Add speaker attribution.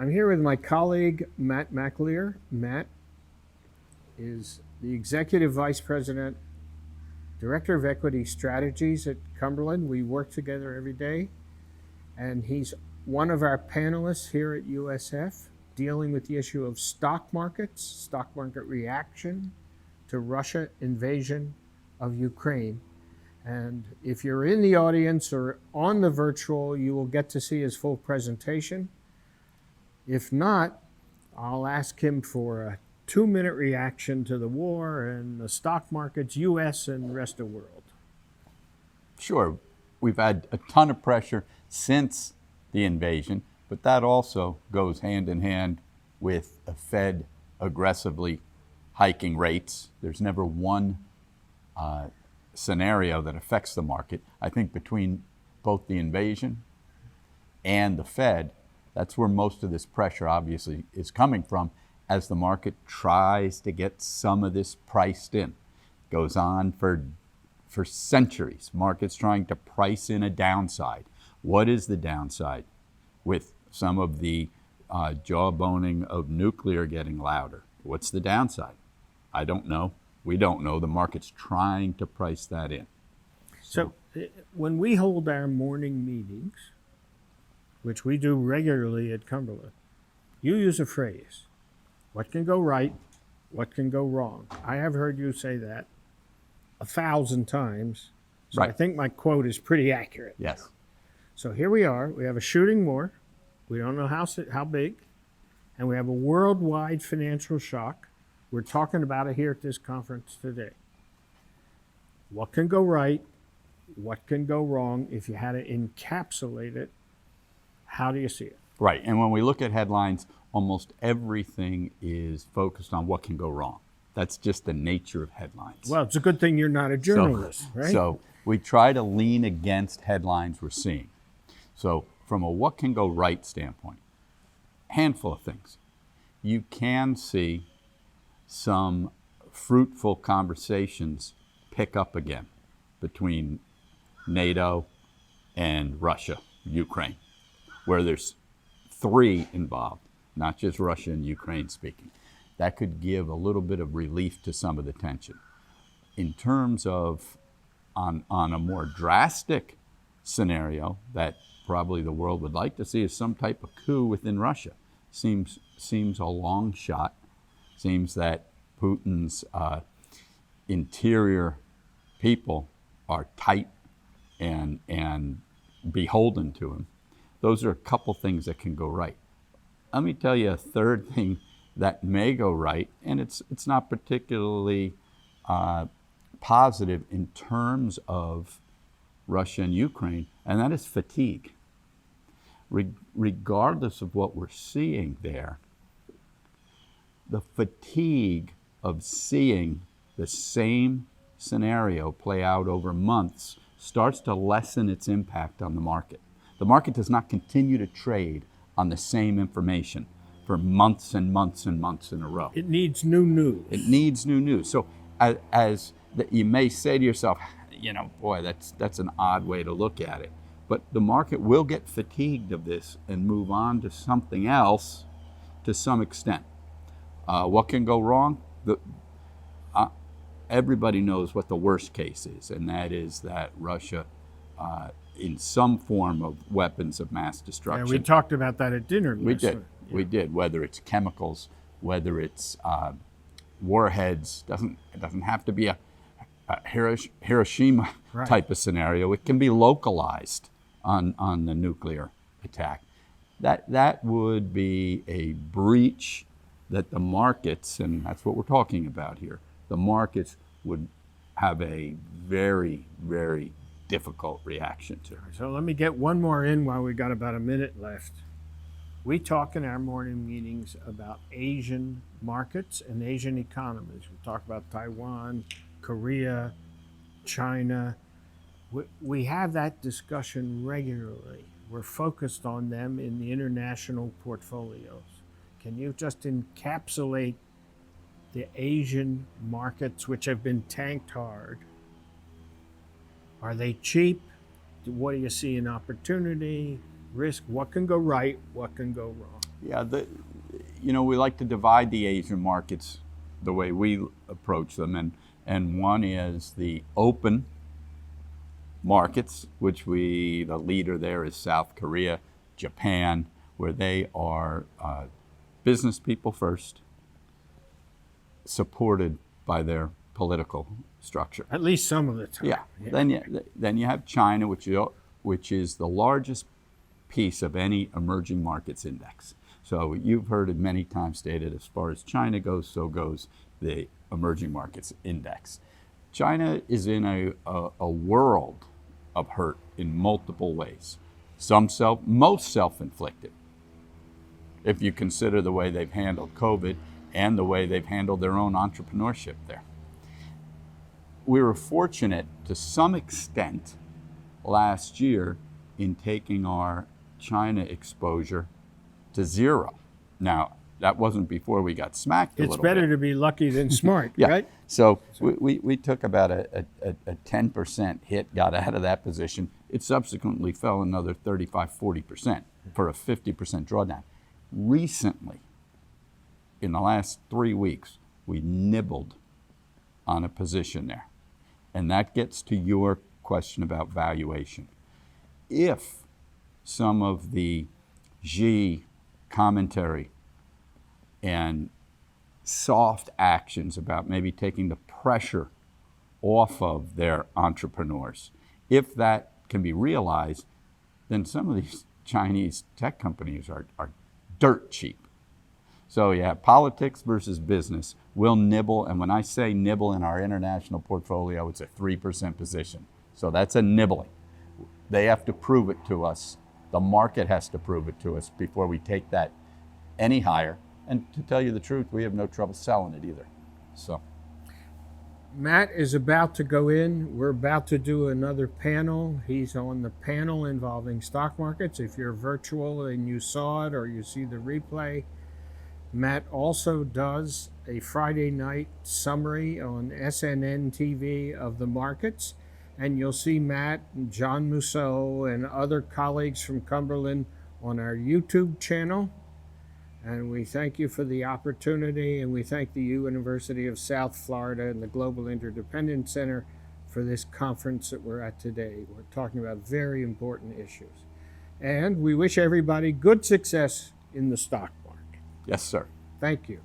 Speaker 1: I'm here with my colleague, Matt McAleer. Matt is the Executive Vice President, Director of Equity Strategies at Cumberland. We work together every day, and he's one of our panelists here at USF dealing with the issue of stock markets, stock market reaction to Russia invasion of Ukraine. And if you're in the audience or on the virtual, you will get to see his full presentation. If not, I'll ask him for a 2-minute reaction to the war and the stock markets, U.S. and rest of the world.
Speaker 2: Sure. We've had a ton of pressure since the invasion, but that also goes hand in hand with a Fed aggressively hiking rates. There's never one scenario that affects the market. I think between both the invasion and the Fed, that's where most of this pressure obviously is coming from as the market tries to get some of this priced in. It goes on for centuries. Markets trying to price in a downside. What is the downside? With some of the jawboning of nuclear getting louder. What's the downside? I don't know. We don't know. The market's trying to price that in.
Speaker 1: So when we hold our morning meetings, which we do regularly at Cumberland, you use a phrase, what can go right, what can go wrong. I have heard you say that 1,000 times, so
Speaker 2: Right.
Speaker 1: I think my quote is pretty accurate.
Speaker 2: Yes.
Speaker 1: So here we are, we have a shooting war, we don't know how big, and we have a worldwide financial shock. We're talking about it here at this conference today. What can go right, what can go wrong? If you had to encapsulate it, how do you see it?
Speaker 2: Right. And when we look at headlines, almost everything is focused on what can go wrong. That's just the nature of headlines.
Speaker 1: Well, it's a good thing you're not a journalist, right?
Speaker 2: So we try to lean against headlines we're seeing. So from a what can go right standpoint, handful of things. You can see some fruitful conversations pick up again between NATO and Russia, Ukraine, where there's 3 involved, not just Russia and Ukraine speaking. That could give a little bit of relief to some of the tension. In terms of on a more drastic scenario that probably the world would like to see is some type of coup within Russia. Seems a long shot. Seems that Putin's interior people are tight and beholden to him. Those are a couple things that can go right. Let me tell you a third thing that may go right, and it's not particularly positive in terms of Russia and Ukraine, and that is fatigue. Regardless of what we're seeing there, the fatigue of seeing the same scenario play out over months starts to lessen its impact on the market. The market does not continue to trade on the same information for months and months and months in a row.
Speaker 1: It needs new news.
Speaker 2: It needs new news. So as you may say to yourself, boy, that's an odd way to look at it. But the market will get fatigued of this and move on to something else to some extent. What can go wrong? Everybody knows what the worst case is, and that is that Russia, in some form of weapons of mass destruction.
Speaker 1: Yeah, we talked about that at dinner.
Speaker 2: We did. Whether it's chemicals, whether it's warheads, it doesn't have to be a Hiroshima type of scenario. It can be localized on the nuclear attack. That would be a breach that the markets, and that's what we're talking about here, the markets would have a very, very difficult reaction to.
Speaker 1: So let me get one more in while we got about a minute left. We talk in our morning meetings about Asian markets and Asian economies. We talk about Taiwan, Korea, China. We have that discussion regularly. We're focused on them in the international portfolios. Can you just encapsulate the Asian markets, which have been tanked hard? Are they cheap? What do you see in opportunity, risk? What can go right? What can go wrong?
Speaker 2: Yeah, we like to divide the Asian markets the way we approach them, and one is the open markets, which the leader there is South Korea, Japan, where they are business people first, supported by their political structure.
Speaker 1: At least some of the time.
Speaker 2: Yeah. Then you have China, which is the largest piece of any emerging markets index. So you've heard it many times stated, as far as China goes, so goes the emerging markets index. China is in a world of hurt in multiple ways. Most self-inflicted, if you consider the way they've handled COVID and the way they've handled their own entrepreneurship there. We were fortunate to some extent last year in taking our China exposure to zero. Now, that wasn't before we got smacked a
Speaker 1: It's
Speaker 2: little
Speaker 1: better
Speaker 2: bit.
Speaker 1: to be lucky than smart,
Speaker 2: Yeah.
Speaker 1: right?
Speaker 2: So we took about a 10% hit, got out of that position. It subsequently fell another 35-40% for a 50% drawdown. Recently, in the last 3 weeks, we nibbled on a position there. And that gets to your question about valuation. If some of the Xi commentary and soft actions about maybe taking the pressure off of their entrepreneurs, if that can be realized, then some of these Chinese tech companies are dirt cheap. So you have politics versus business. We'll nibble, and when I say nibble in our international portfolio, it's a 3% position. So that's a nibbling. They have to prove it to us. The market has to prove it to us before we take that any higher. And to tell you the truth, we have no trouble selling it either. So
Speaker 1: Matt is about to go in. We're about to do another panel. He's on the panel involving stock markets. If you're virtual and you saw it or you see the replay, Matt also does a Friday night summary on SNN TV of the markets. And you'll see Matt and John Musso and other colleagues from Cumberland on our YouTube channel. And we thank you for the opportunity, and we thank the University of South Florida and the Global Interdependence Center for this conference that we're at today. We're talking about very important issues. And we wish everybody good success in the stock market.
Speaker 2: yes, sir.
Speaker 1: Thank you.